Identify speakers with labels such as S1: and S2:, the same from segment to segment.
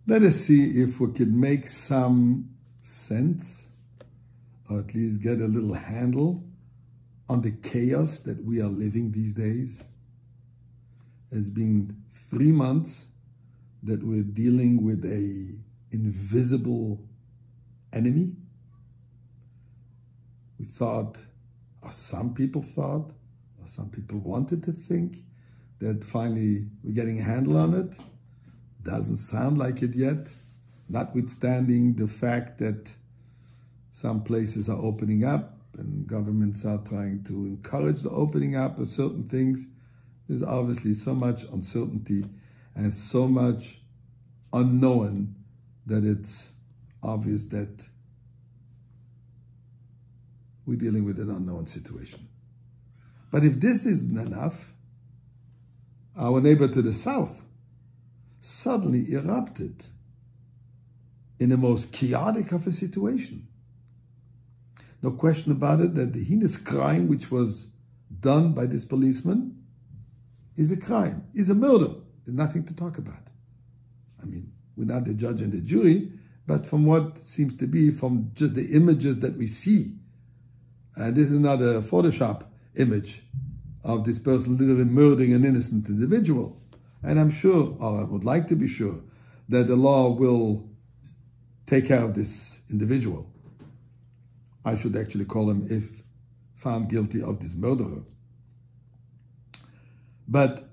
S1: Let us see if we can make some sense, or at least get a little handle on the chaos that we are living these days. It's been 3 months that we're dealing with an invisible enemy. We thought, or some people thought, or some people wanted to think, that finally we're getting a handle on it. Doesn't sound like it yet, notwithstanding the fact that some places are opening up and governments are trying to encourage the opening up of certain things. There's obviously so much uncertainty and so much unknown that it's obvious that we're dealing with an unknown situation. But if this isn't enough, our neighbor to the south suddenly erupted in the most chaotic of a situation. No question about it that the heinous crime which was done by this policeman is a crime, is a murder. There's nothing to talk about. I mean, we're not the judge and the jury, but from what seems to be, from just the images that we see, and this is not a Photoshop image of this person literally murdering an innocent individual. And I'm sure, or I would like to be sure, that the law will take care of this individual. I should actually call him, if found guilty of this murderer. But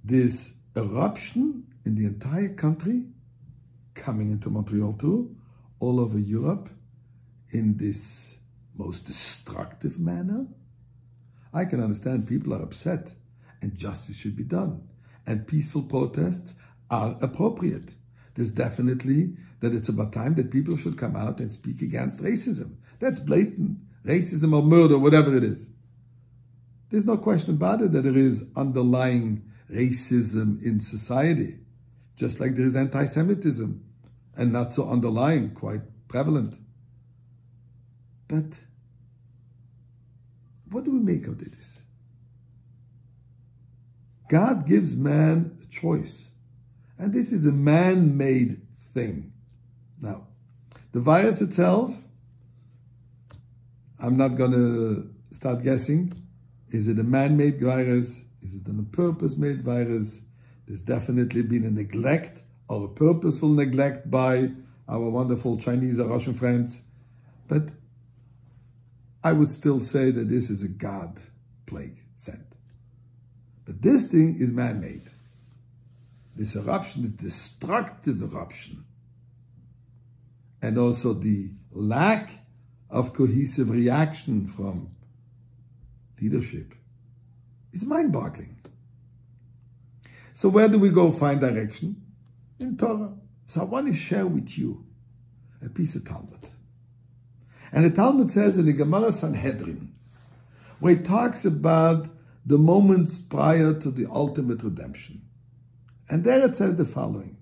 S1: this eruption in the entire country, coming into Montreal too, all over Europe, in this most destructive manner, I can understand people are upset and justice should be done. And peaceful protests are appropriate. There's definitely that it's about time that people should come out and speak against racism. That's blatant racism or murder, whatever it is. There's no question about it that there is underlying racism in society, just like there is anti-Semitism, and not so underlying, quite prevalent. But what do we make of this? God gives man a choice. And this is a man-made thing. Now, the virus itself, I'm not going to start guessing. Is it a man-made virus? Is it a purpose-made virus? There's definitely been a neglect or a purposeful neglect by our wonderful Chinese or Russian friends. But I would still say that this is a God plague sent. But this thing is man-made. This eruption is destructive eruption. And also the lack of cohesive reaction from leadership is mind-boggling. So where do we go find direction? In Torah. So I want to share with you a piece of Talmud. And the Talmud says in the Gemara Sanhedrin, where it talks about the moments prior to the ultimate redemption. And there it says the following.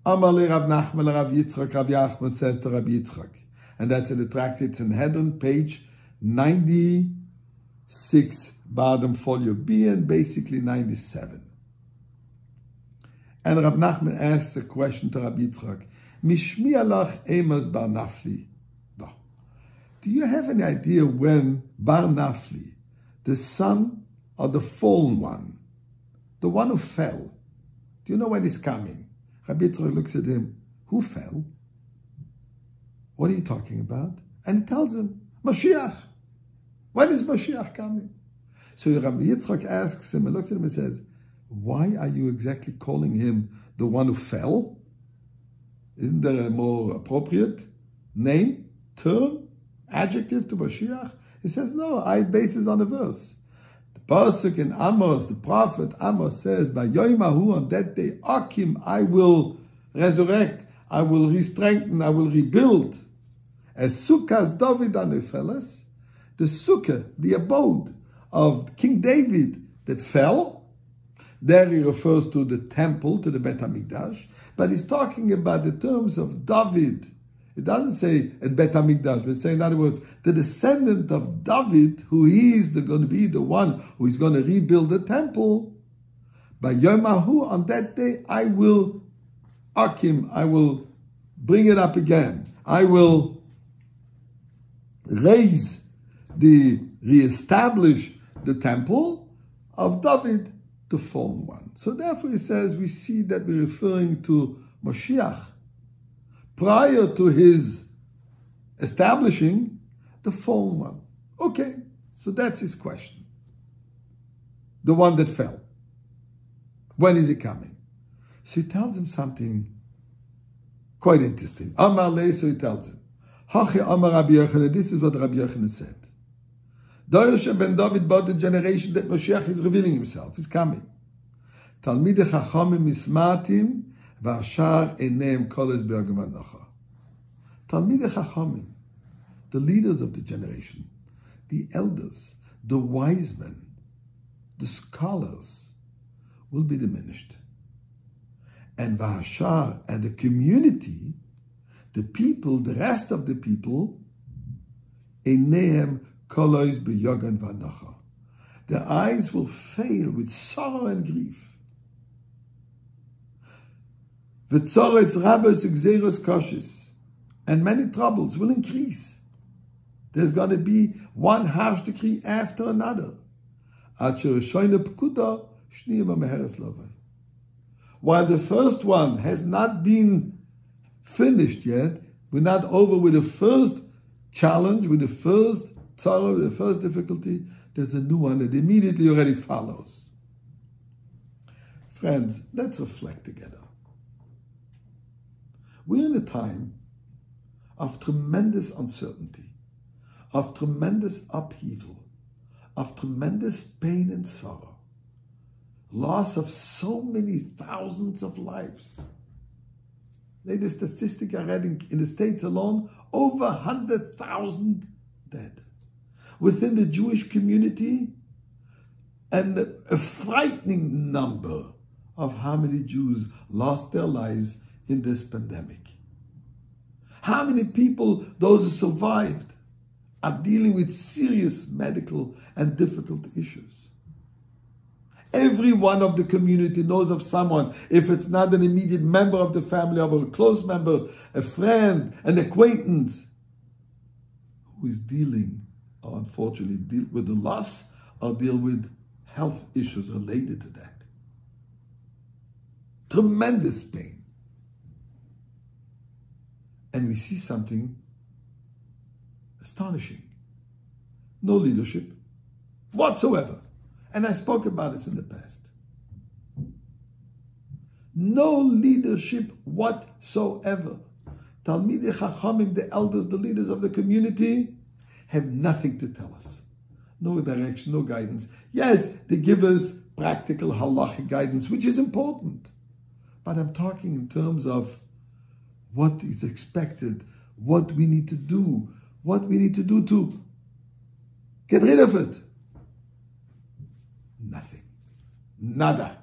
S1: Amar le Rav Nachman Rav Yitzchak, Rav Yachman says to Rabbi Yitzchak. And that's in the Tractate Sanhedrin, page 96, bottom folio B, and basically 97. And Rav Nachman asks a question to Rabbi Yitzchak. Mishmi alach emas bar nafli. Do you have any idea when bar nafli, the son of the fallen one, the one who fell, do you know when he's coming? Rabbi Yitzchak looks at him. Who fell? What are you talking about? And he tells him, Mashiach. When is Mashiach coming? So Rabbi Yitzchak asks him and looks at him and says, why are you exactly calling him the one who fell? Isn't there a more appropriate name, term, adjective to Mashiach? He says, no, I base it on a verse. The pasuk in Amos, the prophet Amos says, by Yoimahu, on that day, Akim, I will resurrect, I will re-strengthen, I will rebuild. As Sukkah's David Anefeles, the Sukkah, the abode of King David that fell, there he refers to the temple, to the Bet HaMikdash, but he's talking about the terms of David. It doesn't say at Bet HaMikdash, but it's saying, in other words, the descendant of David, who is going to be the one who is going to rebuild the temple. By Yom Hahu, on that day, I will Akim, I will bring it up again. I will reestablish the temple of David, the fallen one. So therefore he says, we see that we're referring to Moshiach prior to his establishing the fallen one. Okay, so that's his question. The one that fell. When is he coming? So he tells him something quite interesting. Amar lei, so he tells him, Hachi Amar Rabbi Yochanan, this is what Rabbi Yochanan said. Dorsha ben David bought the generation that Moshiach is revealing himself, is coming. Talmidei Chachamim mismatim v'ashar eneim kolos be'agam v'nocha. Talmidei Chachamim, the leaders of the generation, the elders, the wise men, the scholars, will be diminished. And v'ashar, and the community, the people, the rest of the people, eneim kolos be'agam v'nocha. Their eyes will fail with sorrow and grief. V'tzoros rabos u'gzeros koshes, and many troubles will increase. There's going to be one harsh decree after another. While the first one has not been finished yet, we're not over with the first challenge, with the first tzara, with the first difficulty, there's a new one that immediately already follows. Friends, let's reflect together. We're in a time of tremendous uncertainty, of tremendous upheaval, of tremendous pain and sorrow, loss of so many thousands of lives. Latest statistic I read in the States alone, over 100,000 dead. Within the Jewish community, and a frightening number of how many Jews lost their lives in this pandemic. How many people, those who survived, are dealing with serious medical and difficult issues? Every one of the community knows of someone, if it's not an immediate member of the family, or a close member, a friend, an acquaintance, who is dealing, or unfortunately deal with the loss, or deal with health issues related to that. Tremendous pain. And we see something astonishing. No leadership whatsoever. And I spoke about this in the past. No leadership whatsoever. Talmidei Chachamim, the elders, the leaders of the community, have nothing to tell us. No direction, no guidance. Yes, they give us practical halachic guidance, which is important. But I'm talking in terms of what is expected, what we need to do to get rid of it. Nothing. Nada.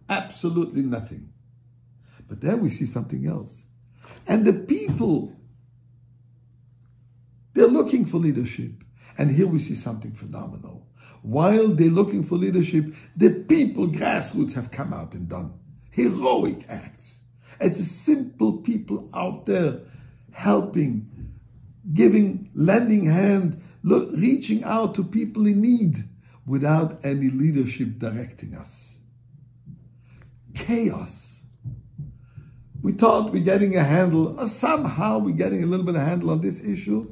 S1: Absolutely nothing. But then we see something else. And the people, they're looking for leadership. And here we see something phenomenal. While they're looking for leadership, the people, grassroots, have come out and done heroic acts. It's a simple people out there helping, giving, lending hand, reaching out to people in need without any leadership directing us. Chaos. We thought we're getting a handle, or somehow we're getting a little bit of handle on this issue.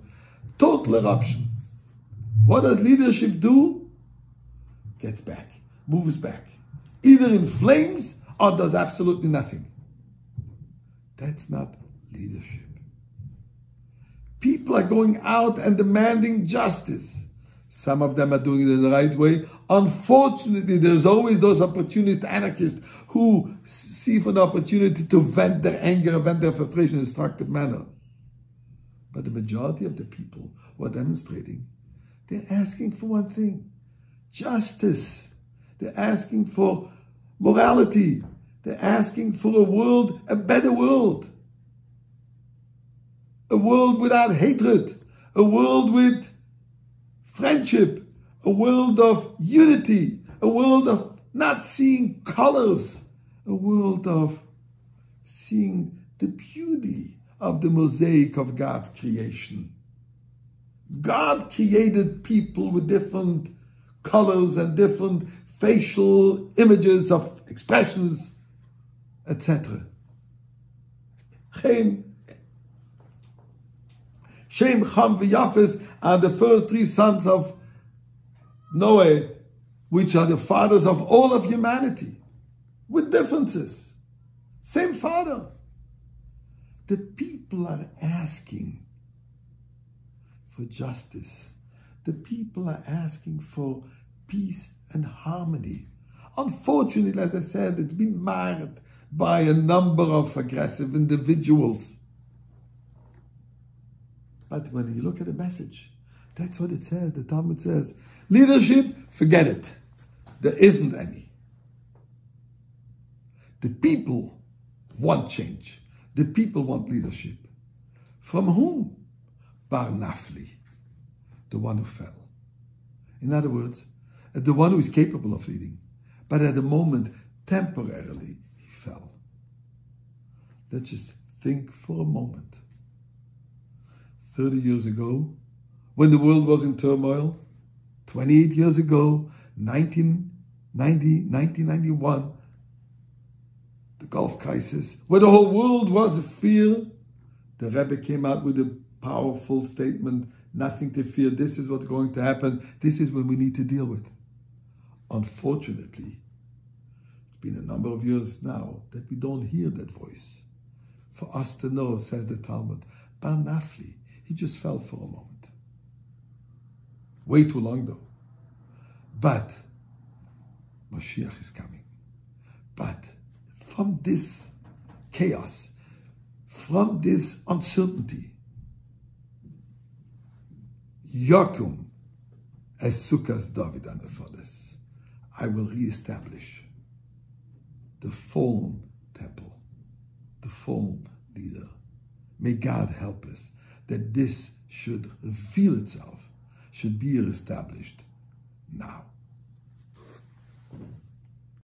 S1: Total eruption. What does leadership do? Gets back, moves back. Either in flames or does absolutely nothing. That's not leadership. People are going out and demanding justice. Some of them are doing it in the right way. Unfortunately, there's always those opportunist anarchists who see for an opportunity to vent their anger, vent their frustration in a destructive manner. But the majority of the people who are demonstrating, they're asking for one thing: justice. They're asking for morality. They're asking for a world, a better world. A world without hatred. A world with friendship. A world of unity. A world of not seeing colors. A world of seeing the beauty of the mosaic of God's creation. God created people with different colors and different facial images of expressions, etc. Shem, Ham, and Yafes are the first three sons of Noah, which are the fathers of all of humanity, with differences. Same father. The people are asking for justice. The people are asking for peace and harmony. Unfortunately, as I said, it's been marred by a number of aggressive individuals. But when you look at the message, that's what it says. The Talmud says, leadership, forget it. There isn't any. The people want change. The people want leadership. From whom? Bar Nafli, the one who fell. In other words, the one who is capable of leading, but at the moment, temporarily, he fell. Let's just think for a moment. 30 years ago, when the world was in turmoil, 28 years ago, 1991, the Gulf crisis, where the whole world was in fear, the Rebbe came out with a powerful statement, nothing to fear, this is what's going to happen, this is what we need to deal with. Unfortunately, it's been a number of years now that we don't hear that voice. For us to know, says the Talmud, Bar Nafli, he just fell for a moment. Way too long though. But Mashiach is coming. But from this chaos, from this uncertainty, Yakum as Sukkah's David Anafalis, I will reestablish the fallen temple, the fallen leader. May God help us that this should reveal itself, should be reestablished now.